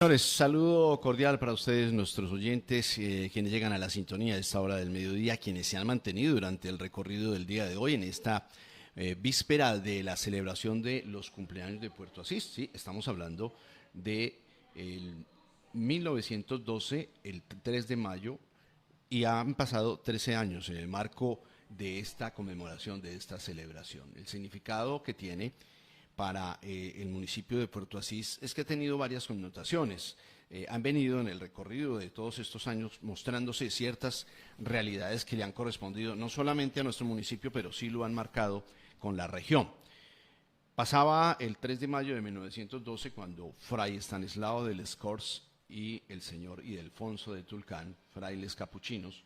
Señores, saludo cordial para ustedes, nuestros oyentes, quienes llegan a la sintonía de esta hora del mediodía, quienes se han mantenido durante el recorrido del día de hoy en esta víspera de la celebración de los cumpleaños de Puerto Asís. Sí, estamos hablando de el 1912, el 3 de mayo, y han pasado 13 años en el marco de esta conmemoración, de esta celebración. El significado que tiene para el municipio de Puerto Asís es que ha tenido varias connotaciones. Han venido en el recorrido de todos estos años mostrándose ciertas realidades que le han correspondido no solamente a nuestro municipio, pero sí lo han marcado con la región. Pasaba el 3 de mayo de 1912 cuando Fray Estanislao de Les Corts y el señor Ildefonso de Tulcán, frailes capuchinos,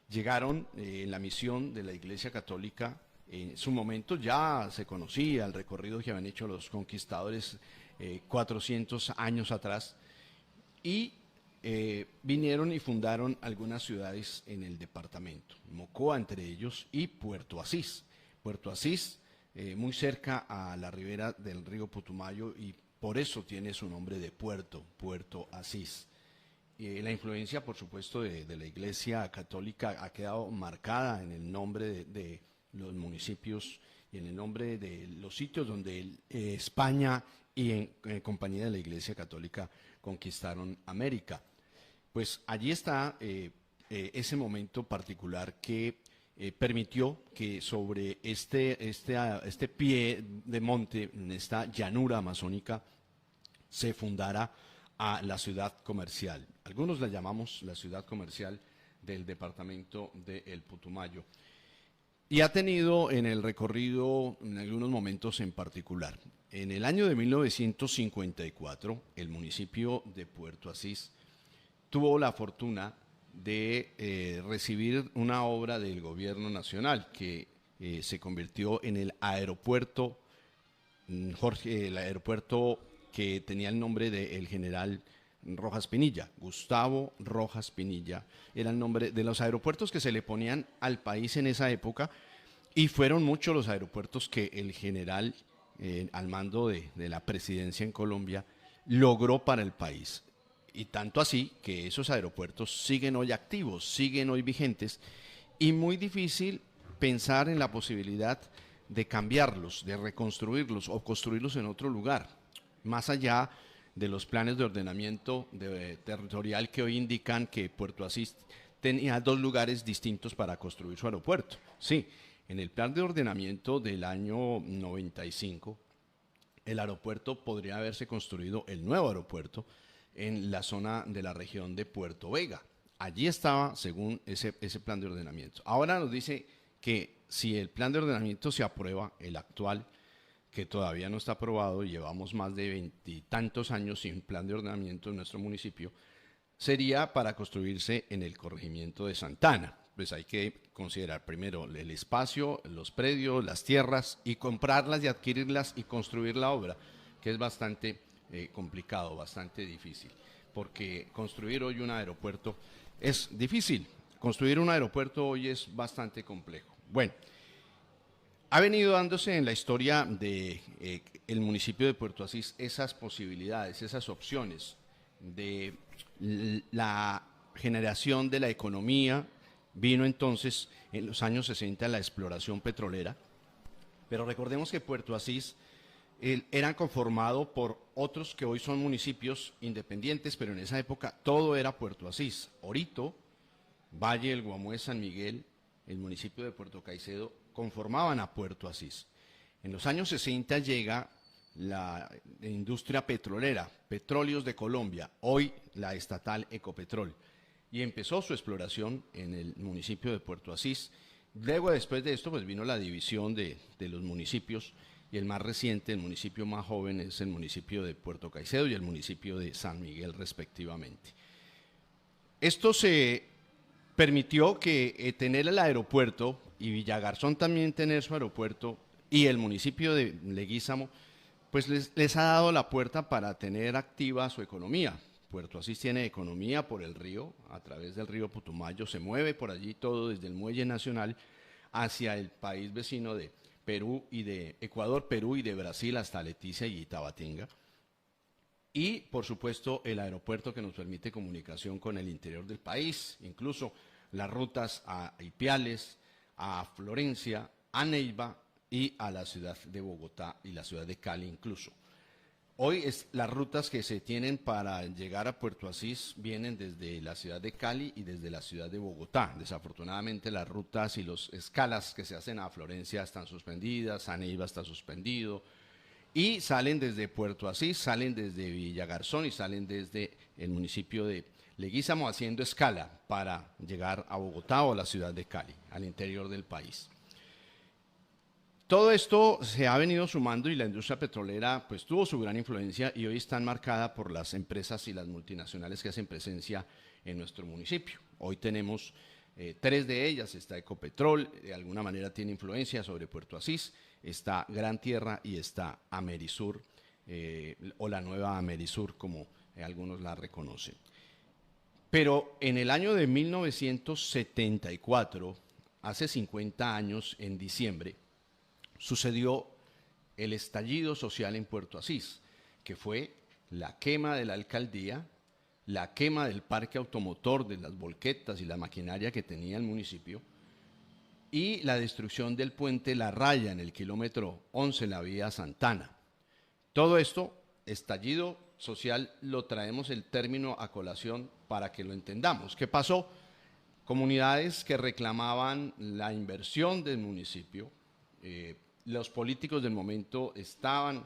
llegaron en la misión de la Iglesia Católica. En su momento ya se conocía el recorrido que habían hecho los conquistadores 400 años atrás y vinieron y fundaron algunas ciudades en el departamento, Mocoa entre ellos y Puerto Asís. Puerto Asís, muy cerca a la ribera del río Putumayo, y por eso tiene su nombre de puerto, Puerto Asís. La influencia, por supuesto, de la Iglesia Católica ha quedado marcada en el nombre de los municipios y en el nombre de los sitios donde España y en compañía de la Iglesia Católica conquistaron América. Pues allí está ese momento particular que permitió que sobre este pie de monte, en esta llanura amazónica, se fundara a la ciudad comercial. Algunos la llamamos la ciudad comercial del departamento de El Putumayo. Y ha tenido en el recorrido en algunos momentos en particular. En el año de 1954, el municipio de Puerto Asís tuvo la fortuna de recibir una obra del gobierno nacional que se convirtió en el aeropuerto el aeropuerto que tenía el nombre del general Rojas Pinilla, Gustavo Rojas Pinilla, era el nombre de los aeropuertos que se le ponían al país en esa época, y fueron muchos los aeropuertos que el general, al mando de la presidencia en Colombia, logró para el país. Y tanto así que esos aeropuertos siguen hoy activos, siguen hoy vigentes, y muy difícil pensar en la posibilidad de cambiarlos, de reconstruirlos o construirlos en otro lugar, más allá de los planes de ordenamiento territorial que hoy indican que Puerto Asís tenía dos lugares distintos para construir su aeropuerto. Sí, en el plan de ordenamiento del año 95, el aeropuerto podría haberse construido, el nuevo aeropuerto, en la zona de la región de Puerto Vega. Allí estaba, según ese plan de ordenamiento. Ahora nos dice que si el plan de ordenamiento se aprueba, el actual, que todavía no está aprobado, llevamos más de 20 y tantos años sin plan de ordenamiento en nuestro municipio, sería para construirse en el corregimiento de Santana. Pues hay que considerar primero el espacio, los predios, las tierras, y comprarlas y adquirirlas y construir la obra, que es bastante complicado, bastante difícil, porque construir hoy un aeropuerto es difícil, construir un aeropuerto hoy es bastante complejo. Bueno, ha venido dándose en la historia de el municipio de Puerto Asís esas posibilidades, esas opciones de la generación de la economía. Vino entonces en los años 60 la exploración petrolera, pero recordemos que Puerto Asís era conformado por otros que hoy son municipios independientes, pero en esa época todo era Puerto Asís. Orito, Valle del Guamué, San Miguel, el municipio de Puerto Caicedo, conformaban a Puerto Asís. En los años 60 llega la industria petrolera, Petróleos de Colombia, hoy la estatal Ecopetrol, y empezó su exploración en el municipio de Puerto Asís. Luego, después de esto, pues vino la división de los municipios, y el más reciente, el municipio más joven, es el municipio de Puerto Caicedo y el municipio de San Miguel, respectivamente. Esto se permitió que tener el aeropuerto y Villagarzón también tener su aeropuerto, y el municipio de Leguízamo, pues les ha dado la puerta para tener activa su economía. Puerto Asís tiene economía por el río, a través del río Putumayo, se mueve por allí todo desde el muelle nacional hacia el país vecino de Perú y de Ecuador, Perú y de Brasil hasta Leticia y Tabatinga. y por supuesto el aeropuerto que nos permite comunicación con el interior del país, incluso las rutas a Ipiales, a Florencia, a Neiva y a la ciudad de Bogotá y la ciudad de Cali incluso. Hoy las rutas que se tienen para llegar a Puerto Asís vienen desde la ciudad de Cali y desde la ciudad de Bogotá. Desafortunadamente las rutas y las escalas que se hacen a Florencia están suspendidas, a Neiva está suspendido, y salen desde Puerto Asís, salen desde Villagarzón y salen desde el municipio de Leguízamo haciendo escala para llegar a Bogotá o a la ciudad de Cali, al interior del país. Todo esto se ha venido sumando y la industria petrolera pues tuvo su gran influencia y hoy está marcada por las empresas y las multinacionales que hacen presencia en nuestro municipio. Hoy tenemos tres de ellas, está Ecopetrol, de alguna manera tiene influencia sobre Puerto Asís, está Gran Tierra y está Amerisur, o la nueva Amerisur como algunos la reconocen. Pero en el año de 1974, hace 50 años, en diciembre, sucedió el estallido social en Puerto Asís, que fue la quema de la alcaldía, la quema del parque automotor, de las volquetas y la maquinaria que tenía el municipio, y la destrucción del puente La Raya en el kilómetro 11, la vía Santana. Todo esto, estallido social, lo traemos el término a colación para que lo entendamos. ¿Qué pasó? Comunidades que reclamaban la inversión del municipio, los políticos del momento estaban,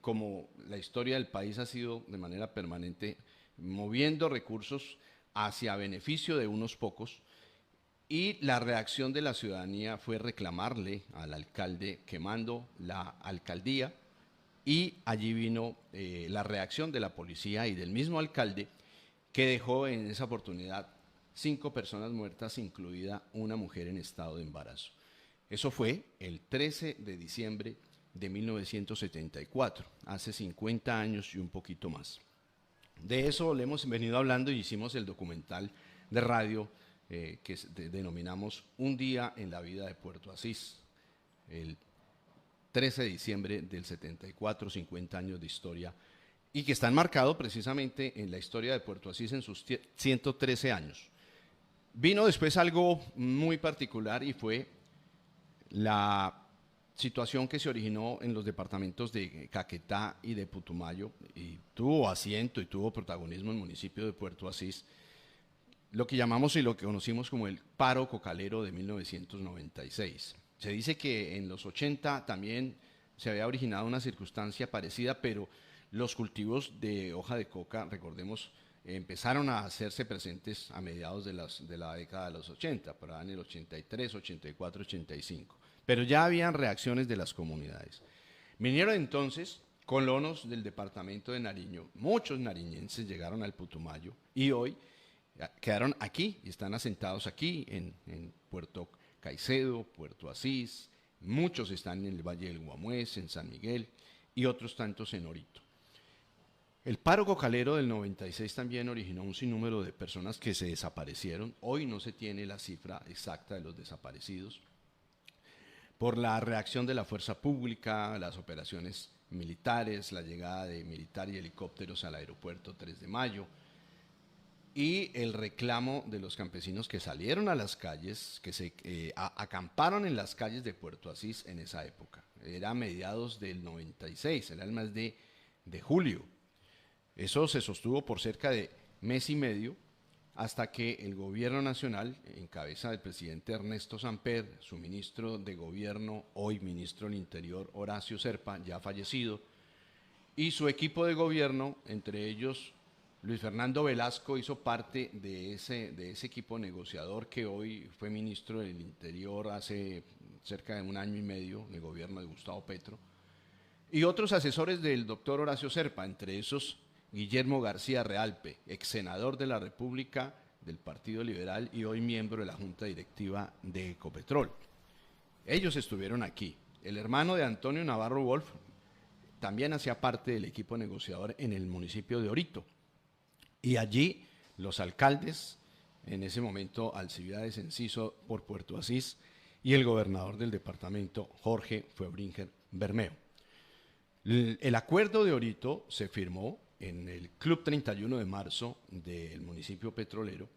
como la historia del país ha sido de manera permanente, moviendo recursos hacia beneficio de unos pocos, y la reacción de la ciudadanía fue reclamarle al alcalde quemando la alcaldía, y allí vino la reacción de la policía y del mismo alcalde, que dejó en esa oportunidad 5 personas muertas, incluida una mujer en estado de embarazo. Eso fue el 13 de diciembre de 1974, hace 50 años y un poquito más. De eso le hemos venido hablando y hicimos el documental de radio que denominamos Un día en la vida de Puerto Asís, el 13 de diciembre del 74, 50 años de historia, y que están marcados precisamente en la historia de Puerto Asís en sus 113 años. Vino después algo muy particular y fue la situación que se originó en los departamentos de Caquetá y de Putumayo, y tuvo asiento y tuvo protagonismo en el municipio de Puerto Asís, lo que llamamos y lo que conocimos como el paro cocalero de 1996. Se dice que en los 80 también se había originado una circunstancia parecida, pero los cultivos de hoja de coca, recordemos, empezaron a hacerse presentes a mediados de la década de los 80, para en el 83, 84, 85. Pero ya habían reacciones de las comunidades. Vinieron entonces colonos del departamento de Nariño, muchos nariñenses llegaron al Putumayo y hoy quedaron aquí y están asentados aquí en Puerto Caicedo, Puerto Asís, muchos están en el Valle del Guamués, en San Miguel y otros tantos en Orito. El paro cocalero del 96 también originó un sinnúmero de personas que se desaparecieron. Hoy no se tiene la cifra exacta de los desaparecidos. Por la reacción de la fuerza pública, las operaciones militares, la llegada de militar y helicópteros al aeropuerto 3 de mayo, y el reclamo de los campesinos que salieron a las calles, que se acamparon en las calles de Puerto Asís en esa época. Era a mediados del 96, era el mes de julio. Eso se sostuvo por cerca de mes y medio, hasta que el gobierno nacional, en cabeza del presidente Ernesto Samper, su ministro de gobierno, hoy ministro del Interior, Horacio Serpa, ya fallecido, y su equipo de gobierno, entre ellos Luis Fernando Velasco, hizo parte de ese equipo negociador que hoy fue ministro del Interior hace cerca de un año y medio, el gobierno de Gustavo Petro, y otros asesores del doctor Horacio Serpa, entre esos Guillermo García Realpe, ex senador de la República del Partido Liberal y hoy miembro de la Junta Directiva de Ecopetrol. Ellos estuvieron aquí. El hermano de Antonio Navarro Wolf también hacía parte del equipo negociador en el municipio de Orito. Y allí los alcaldes, en ese momento Alcibiades Enciso por Puerto Asís, y el gobernador del departamento, Jorge Fuebringer Bermeo. El acuerdo de Orito se firmó en el Club 31 de Marzo del municipio petrolero,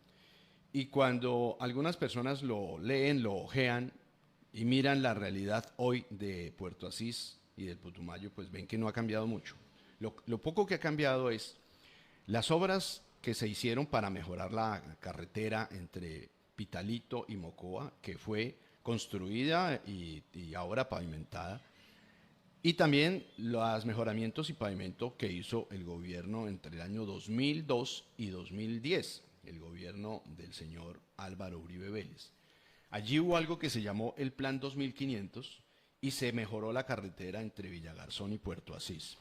y cuando algunas personas lo leen, lo ojean y miran la realidad hoy de Puerto Asís y del Putumayo, pues ven que no ha cambiado mucho. Lo poco que ha cambiado es las obras que se hicieron para mejorar la carretera entre Pitalito y Mocoa, que fue construida y ahora pavimentada, y también los mejoramientos y pavimento que hizo el gobierno entre el año 2002 y 2010, el gobierno del señor Álvaro Uribe Vélez. Allí hubo algo que se llamó el Plan 2500 y se mejoró la carretera entre Villagarzón y Puerto Asís.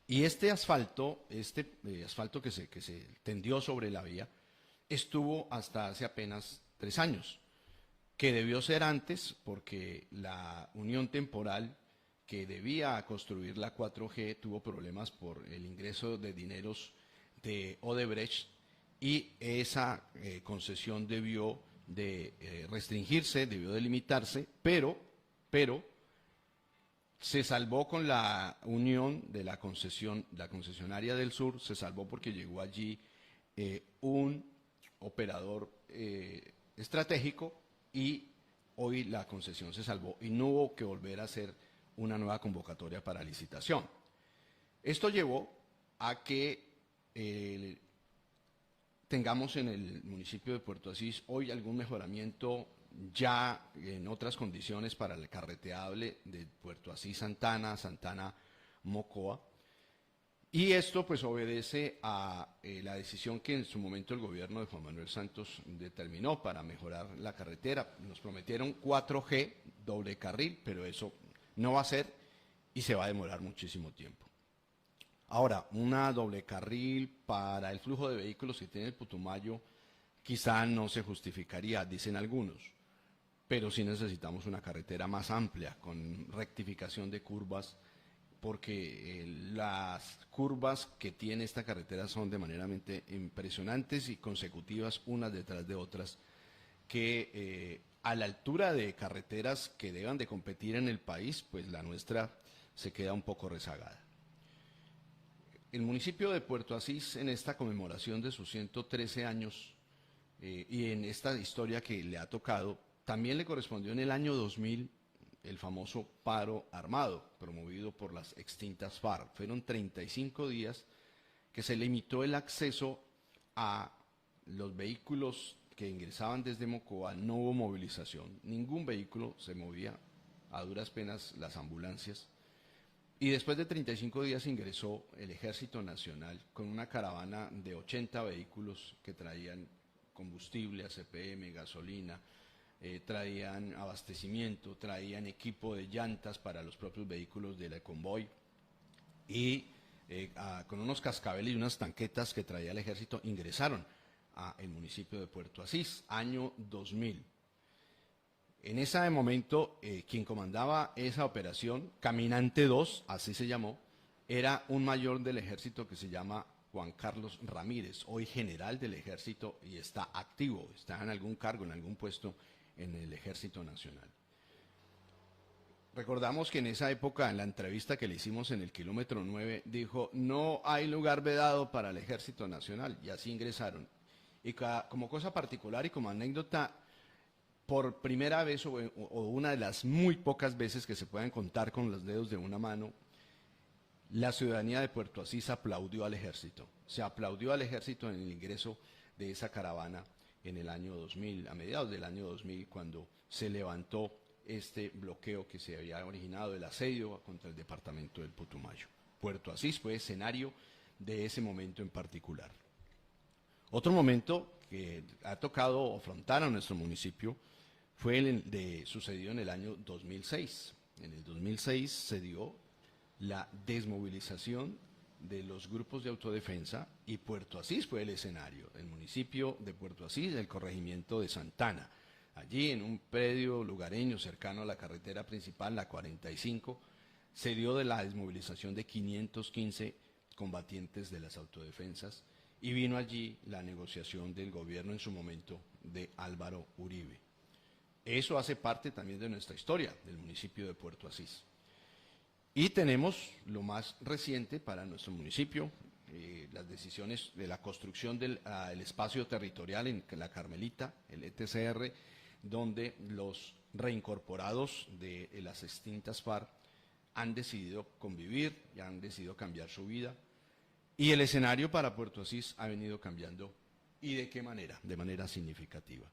Y este asfalto que se tendió sobre la vía, estuvo hasta hace apenas 3 años, que debió ser antes porque la unión temporal que debía construir la 4G tuvo problemas por el ingreso de dineros de Odebrecht y esa concesión debió de restringirse, debió de limitarse, pero se salvó con la unión de la concesionaria del sur, se salvó porque llegó allí un operador estratégico y hoy la concesión se salvó y no hubo que volver a hacer una nueva convocatoria para licitación. Esto llevó a que tengamos en el municipio de Puerto Asís hoy algún mejoramiento ya en otras condiciones para el carreteable de Puerto Asís Santana, Santana Mocoa. Y esto pues obedece a la decisión que en su momento el gobierno de Juan Manuel Santos determinó para mejorar la carretera. Nos prometieron 4G, doble carril, pero eso no va a ser y se va a demorar muchísimo tiempo. Ahora, una doble carril para el flujo de vehículos que tiene el Putumayo quizá no se justificaría, dicen algunos, pero sí necesitamos una carretera más amplia, con rectificación de curvas, porque las curvas que tiene esta carretera son de manera impresionantes y consecutivas unas detrás de otras, que a la altura de carreteras que deban de competir en el país, pues la nuestra se queda un poco rezagada. El municipio de Puerto Asís, en esta conmemoración de sus 113 años y en esta historia que le ha tocado, también le correspondió en el año 2000 el famoso paro armado promovido por las extintas FARC. Fueron 35 días que se limitó el acceso a los vehículos que ingresaban desde Mocoa, no hubo movilización, ningún vehículo se movía, a duras penas las ambulancias. Y después de 35 días ingresó el Ejército Nacional con una caravana de 80 vehículos que traían combustible, ACPM, gasolina, traían abastecimiento, traían equipo de llantas para los propios vehículos del convoy y con unos cascabeles y unas tanquetas que traía el ejército ingresaron al municipio de Puerto Asís, año 2000. En ese momento, quien comandaba esa operación, Caminante 2, así se llamó, era un mayor del ejército que se llama Juan Carlos Ramírez, hoy general del ejército y está activo, está en algún cargo, en algún puesto en el Ejército Nacional. Recordamos que en esa época, en la entrevista que le hicimos en el kilómetro 9, dijo, no hay lugar vedado para el Ejército Nacional, y así ingresaron. Y como cosa particular y como anécdota, por primera vez o una de las muy pocas veces que se pueden contar con los dedos de una mano, la ciudadanía de Puerto Asís aplaudió al ejército. Se aplaudió al ejército en el ingreso de esa caravana en el año 2000, a mediados del año 2000, cuando se levantó este bloqueo que se había originado, el asedio contra el departamento del Putumayo. Puerto Asís fue escenario de ese momento en particular. Otro momento que ha tocado afrontar a nuestro municipio fue sucedido en el año 2006. En el 2006 se dio la desmovilización de los grupos de autodefensa y Puerto Asís fue el escenario, el municipio de Puerto Asís, el corregimiento de Santana. Allí en un predio lugareño cercano a la carretera principal, la 45, se dio de la desmovilización de 515 combatientes de las autodefensas y vino allí la negociación del gobierno en su momento de Álvaro Uribe. Eso hace parte también de nuestra historia, del municipio de Puerto Asís. Y tenemos lo más reciente para nuestro municipio, las decisiones de la construcción del el espacio territorial en la Carmelita, el ETCR, donde los reincorporados de las extintas FARC han decidido convivir y han decidido cambiar su vida. Y el escenario para Puerto Asís ha venido cambiando. ¿Y de qué manera? De manera significativa.